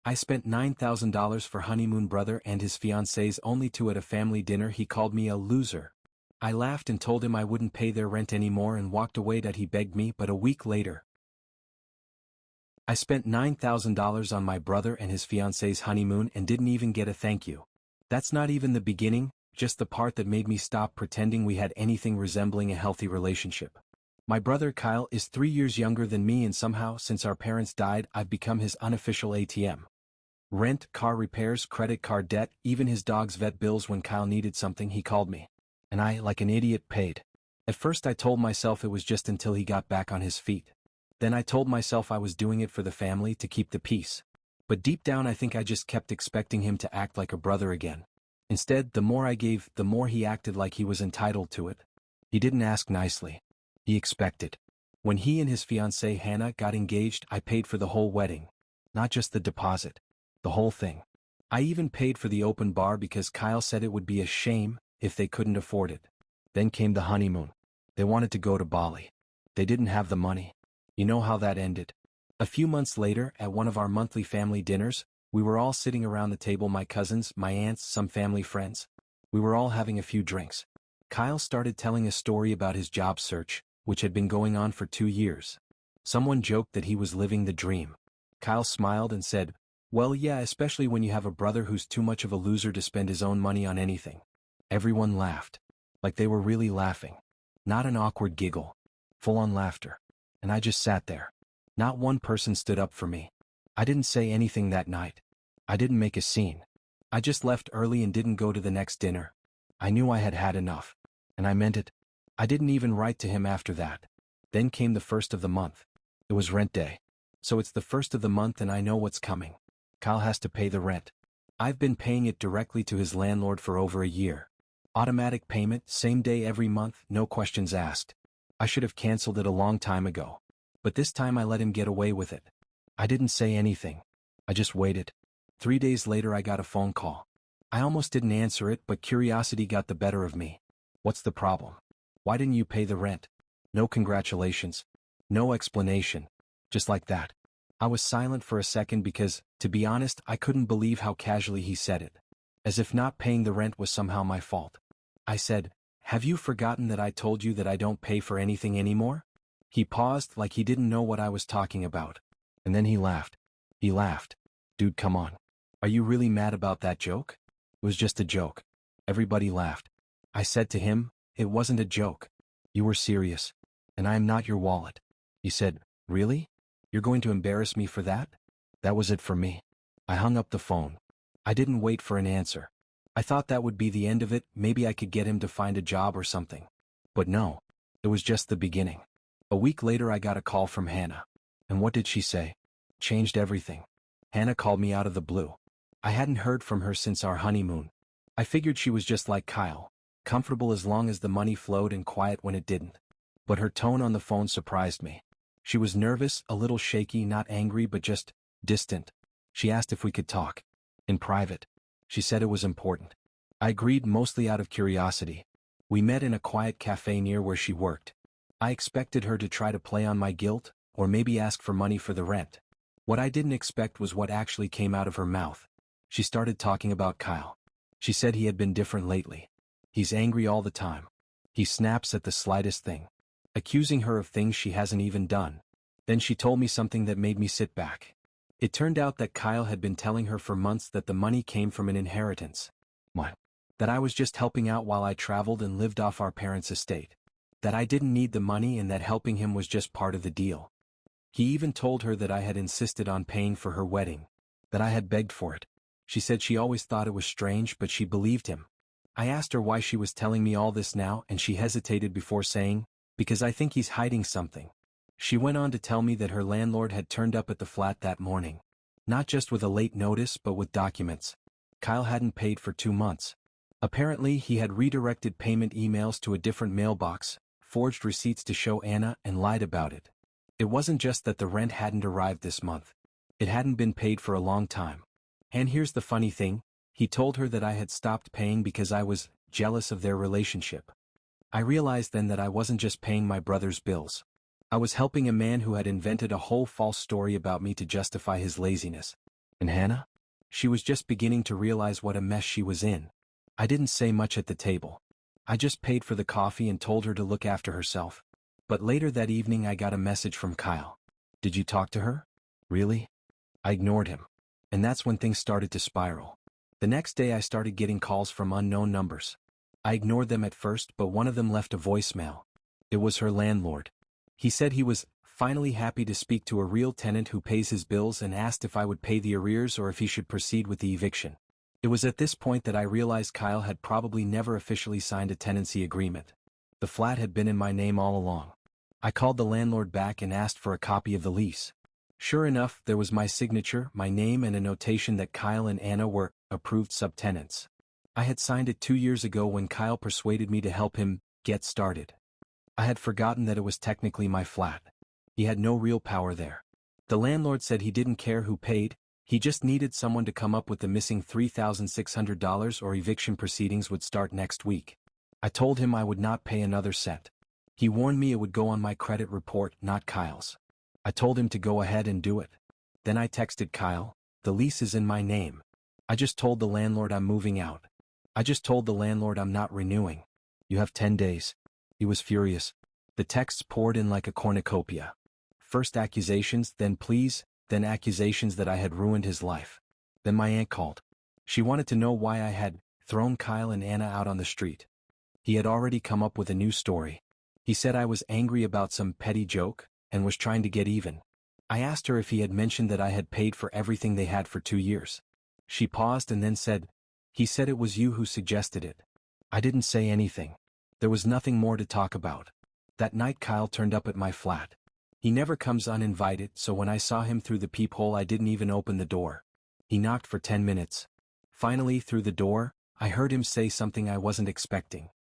I spent $9,000 for honeymoon brother and his fiancée's only two at a family dinner. He called me a loser. I laughed and told him I wouldn't pay their rent anymore and walked away. That he begged me, but a week later, I spent $9,000 on my brother and his fiancée's honeymoon and didn't even get a thank you. That's not even the beginning, just the part that made me stop pretending we had anything resembling a healthy relationship. My brother Kyle is 3 years younger than me, and somehow, since our parents died, I've become his unofficial ATM. Rent, car repairs, credit card debt, even his dog's vet bills. When Kyle needed something, he called me. And I, like an idiot, paid. At first I told myself it was just until he got back on his feet. Then I told myself I was doing it for the family, to keep the peace. But deep down I think I just kept expecting him to act like a brother again. Instead, the more I gave, the more he acted like he was entitled to it. He didn't ask nicely. He expected. When he and his fiancée Hannah got engaged, I paid for the whole wedding. Not just the deposit. The whole thing. I even paid for the open bar because Kyle said it would be a shame if they couldn't afford it. Then came the honeymoon. They wanted to go to Bali. They didn't have the money. You know how that ended. A few months later, at one of our monthly family dinners, we were all sitting around the table, my cousins, my aunts, some family friends. We were all having a few drinks. Kyle started telling a story about his job search, which had been going on for 2 years. Someone joked that he was living the dream. Kyle smiled and said, "Well, yeah, especially when you have a brother who's too much of a loser to spend his own money on anything." Everyone laughed. Like they were really laughing. Not an awkward giggle. Full-on laughter. And I just sat there. Not one person stood up for me. I didn't say anything that night. I didn't make a scene. I just left early and didn't go to the next dinner. I knew I had had enough. And I meant it. I didn't even write to him after that. Then came the first of the month. It was rent day. So it's the first of the month and I know what's coming. Kyle has to pay the rent. I've been paying it directly to his landlord for over a year. Automatic payment, same day every month, no questions asked. I should have canceled it a long time ago. But this time I let him get away with it. I didn't say anything. I just waited. 3 days later I got a phone call. I almost didn't answer it, but curiosity got the better of me. "What's the problem? Why didn't you pay the rent?" No congratulations. No explanation. Just like that. I was silent for a second because, to be honest, I couldn't believe how casually he said it. As if not paying the rent was somehow my fault. I said, "Have you forgotten that I told you that I don't pay for anything anymore?" He paused like he didn't know what I was talking about. And then he laughed. He laughed. "Dude, come on. Are you really mad about that joke?" "It was just a joke." Everybody laughed. I said to him, "It wasn't a joke. You were serious. And I am not your wallet." He said, "Really? You're going to embarrass me for that?" That was it for me. I hung up the phone. I didn't wait for an answer. I thought that would be the end of it, maybe I could get him to find a job or something. But no. It was just the beginning. A week later I got a call from Hannah. And what did she say? Changed everything. Hannah called me out of the blue. I hadn't heard from her since our honeymoon. I figured she was just like Kyle, comfortable as long as the money flowed and quiet when it didn't. But her tone on the phone surprised me. She was nervous, a little shaky, not angry but just distant. She asked if we could talk. In private. She said it was important. I agreed, mostly out of curiosity. We met in a quiet cafe near where she worked. I expected her to try to play on my guilt, or maybe ask for money for the rent. What I didn't expect was what actually came out of her mouth. She started talking about Kyle. She said he had been different lately. He's angry all the time. He snaps at the slightest thing. Accusing her of things she hasn't even done. Then she told me something that made me sit back. It turned out that Kyle had been telling her for months that the money came from an inheritance. What? That I was just helping out while I traveled and lived off our parents' estate. That I didn't need the money and that helping him was just part of the deal. He even told her that I had insisted on paying for her wedding. That I had begged for it. She said she always thought it was strange, but she believed him. I asked her why she was telling me all this now, and she hesitated before saying, "Because I think he's hiding something." She went on to tell me that her landlord had turned up at the flat that morning. Not just with a late notice but with documents. Kyle hadn't paid for 2 months. Apparently he had redirected payment emails to a different mailbox, forged receipts to show Anna, and lied about it. It wasn't just that the rent hadn't arrived this month. It hadn't been paid for a long time. And here's the funny thing, he told her that I had stopped paying because I was jealous of their relationship. I realized then that I wasn't just paying my brother's bills. I was helping a man who had invented a whole false story about me to justify his laziness. And Hannah? She was just beginning to realize what a mess she was in. I didn't say much at the table. I just paid for the coffee and told her to look after herself. But later that evening I got a message from Kyle. Did you talk to her? Really? I ignored him. And that's when things started to spiral. The next day I started getting calls from unknown numbers. I ignored them at first, but one of them left a voicemail. It was her landlord. He said he was finally happy to speak to a real tenant who pays his bills and asked if I would pay the arrears or if he should proceed with the eviction. It was at this point that I realized Kyle had probably never officially signed a tenancy agreement. The flat had been in my name all along. I called the landlord back and asked for a copy of the lease. Sure enough, there was my signature, my name, and a notation that Kyle and Anna were approved subtenants. I had signed it 2 years ago when Kyle persuaded me to help him get started. I had forgotten that it was technically my flat. He had no real power there. The landlord said he didn't care who paid, he just needed someone to come up with the missing $3,600 or eviction proceedings would start next week. I told him I would not pay another cent. He warned me it would go on my credit report, not Kyle's. I told him to go ahead and do it. Then I texted Kyle, the lease is in my name. I just told the landlord I'm moving out. I just told the landlord I'm not renewing. You have 10 days. He was furious. The texts poured in like a cornucopia. First accusations, then pleas, then accusations that I had ruined his life. Then my aunt called. She wanted to know why I had thrown Kyle and Anna out on the street. He had already come up with a new story. He said I was angry about some petty joke and was trying to get even. I asked her if he had mentioned that I had paid for everything they had for 2 years. She paused and then said, he said it was you who suggested it. I didn't say anything. There was nothing more to talk about. That night Kyle turned up at my flat. He never comes uninvited, so when I saw him through the peephole I didn't even open the door. He knocked for 10 minutes. Finally, through the door, I heard him say something I wasn't expecting.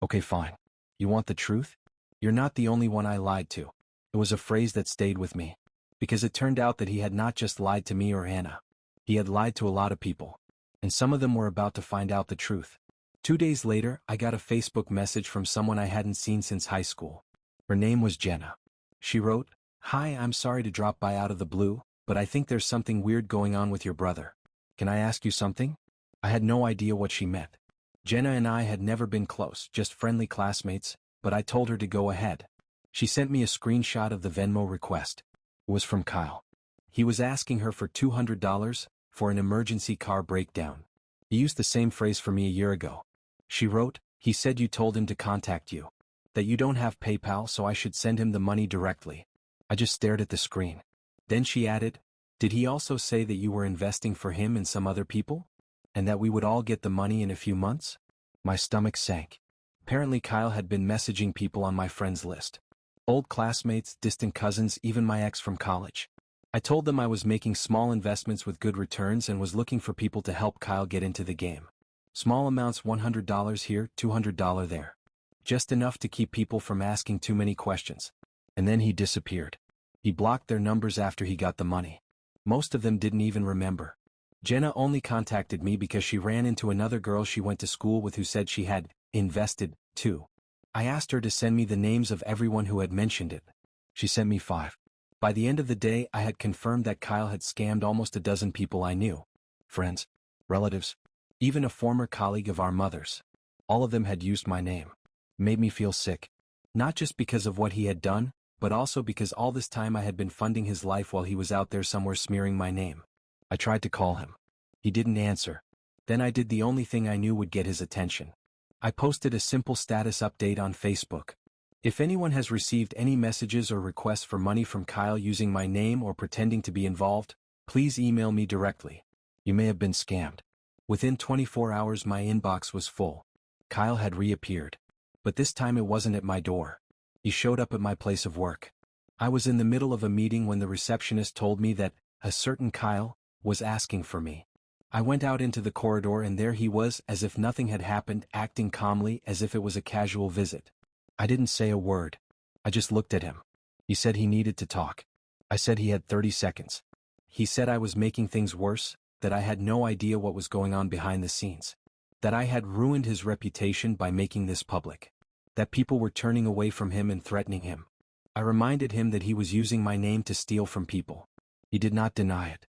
Okay, fine. You want the truth? You're not the only one I lied to. It was a phrase that stayed with me. Because it turned out that he had not just lied to me or Anna. He had lied to a lot of people. And some of them were about to find out the truth. 2 days later, I got a Facebook message from someone I hadn't seen since high school. Her name was Jenna. She wrote, "Hi, I'm sorry to drop by out of the blue, but I think there's something weird going on with your brother. Can I ask you something?" I had no idea what she meant. Jenna and I had never been close, just friendly classmates, but I told her to go ahead. She sent me a screenshot of the Venmo request. It was from Kyle. He was asking her for $200 for an emergency car breakdown. He used the same phrase for me a year ago. She wrote, "He said you told him to contact you. That you don't have PayPal, so I should send him the money directly." I just stared at the screen. Then she added, "Did he also say that you were investing for him and some other people? And that we would all get the money in a few months?" My stomach sank. Apparently Kyle had been messaging people on my friends list. Old classmates, distant cousins, even my ex from college. I told them I was making small investments with good returns and was looking for people to help Kyle get into the game. Small amounts, $100 here, $200 there. Just enough to keep people from asking too many questions. And then he disappeared. He blocked their numbers after he got the money. Most of them didn't even remember. Jenna only contacted me because she ran into another girl she went to school with who said she had invested, too. I asked her to send me the names of everyone who had mentioned it. She sent me 5. By the end of the day, I had confirmed that Kyle had scammed almost a dozen people I knew. Friends, relatives, even a former colleague of our mother's. All of them had used my name. It made me feel sick. Not just because of what he had done, but also because all this time I had been funding his life while he was out there somewhere smearing my name. I tried to call him. He didn't answer. Then I did the only thing I knew would get his attention. I posted a simple status update on Facebook. If anyone has received any messages or requests for money from Kyle using my name or pretending to be involved, please email me directly. You may have been scammed. Within 24 hours my inbox was full. Kyle had reappeared. But this time it wasn't at my door. He showed up at my place of work. I was in the middle of a meeting when the receptionist told me that a certain Kyle was asking for me. I went out into the corridor and there he was, as if nothing had happened, acting calmly as if it was a casual visit. I didn't say a word. I just looked at him. He said he needed to talk. I said he had 30 seconds. He said I was making things worse, that I had no idea what was going on behind the scenes. That I had ruined his reputation by making this public. That people were turning away from him and threatening him. I reminded him that he was using my name to steal from people. He did not deny it.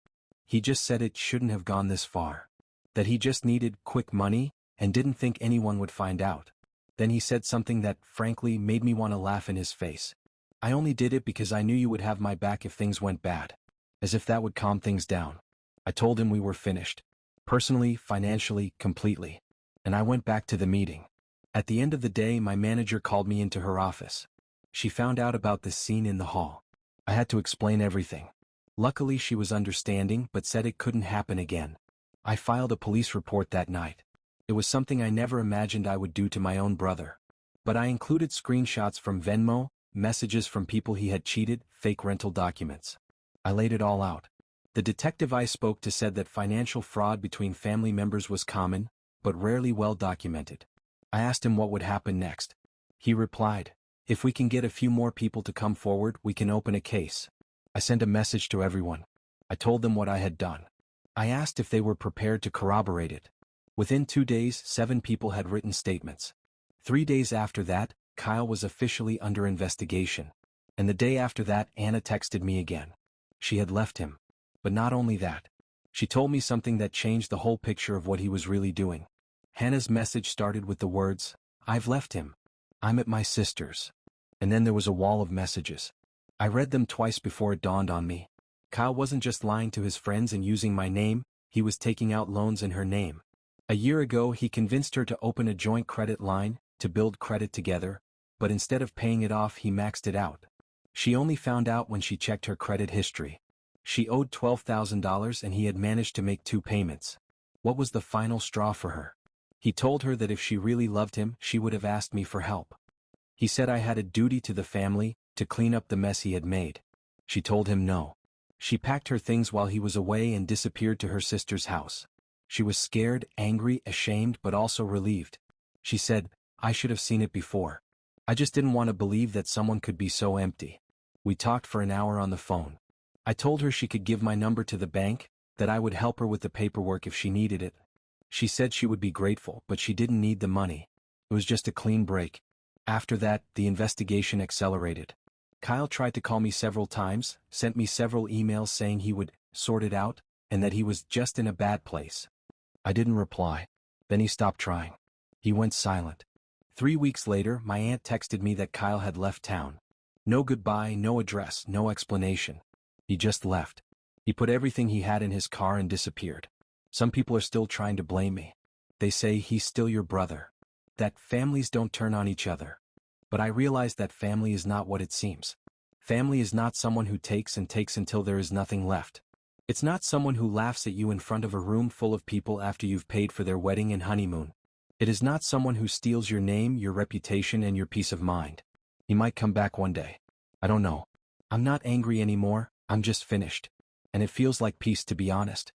He just said it shouldn't have gone this far. That he just needed quick money, and didn't think anyone would find out. Then he said something that, frankly, made me want to laugh in his face. I only did it because I knew you would have my back if things went bad. As if that would calm things down. I told him we were finished. Personally, financially, completely. And I went back to the meeting. At the end of the day, my manager called me into her office. She found out about this scene in the hall. I had to explain everything. Luckily she was understanding but said it couldn't happen again. I filed a police report that night. It was something I never imagined I would do to my own brother. But I included screenshots from Venmo, messages from people he had cheated, fake rental documents. I laid it all out. The detective I spoke to said that financial fraud between family members was common, but rarely well documented. I asked him what would happen next. He replied, "If we can get a few more people to come forward, we can open a case." I sent a message to everyone. I told them what I had done. I asked if they were prepared to corroborate it. Within 2 days, 7 people had written statements. 3 days after that, Kyle was officially under investigation. And the day after that, Anna texted me again. She had left him. But not only that. She told me something that changed the whole picture of what he was really doing. Hannah's message started with the words, "I've left him. I'm at my sister's." And then there was a wall of messages. I read them twice before it dawned on me. Kyle wasn't just lying to his friends and using my name, he was taking out loans in her name. A year ago he convinced her to open a joint credit line, to build credit together, but instead of paying it off he maxed it out. She only found out when she checked her credit history. She owed $12,000 and he had managed to make 2 payments. What was the final straw for her? He told her that if she really loved him, she would have asked me for help. He said I had a duty to the family, to clean up the mess he had made. She told him no. She packed her things while he was away and disappeared to her sister's house. She was scared, angry, ashamed, but also relieved. She said, "I should have seen it before. I just didn't want to believe that someone could be so empty." We talked for an hour on the phone. I told her she could give my number to the bank, that I would help her with the paperwork if she needed it. She said she would be grateful, but she didn't need the money. It was just a clean break. After that, the investigation accelerated. Kyle tried to call me several times, sent me several emails saying he would sort it out, and that he was just in a bad place. I didn't reply. Then he stopped trying. He went silent. 3 weeks later, my aunt texted me that Kyle had left town. No goodbye, no address, no explanation. He just left. He put everything he had in his car and disappeared. Some people are still trying to blame me. They say he's still your brother. That families don't turn on each other. But I realize that family is not what it seems. Family is not someone who takes and takes until there is nothing left. It's not someone who laughs at you in front of a room full of people after you've paid for their wedding and honeymoon. It is not someone who steals your name, your reputation, and your peace of mind. He might come back one day. I don't know. I'm not angry anymore, I'm just finished. And it feels like peace, to be honest.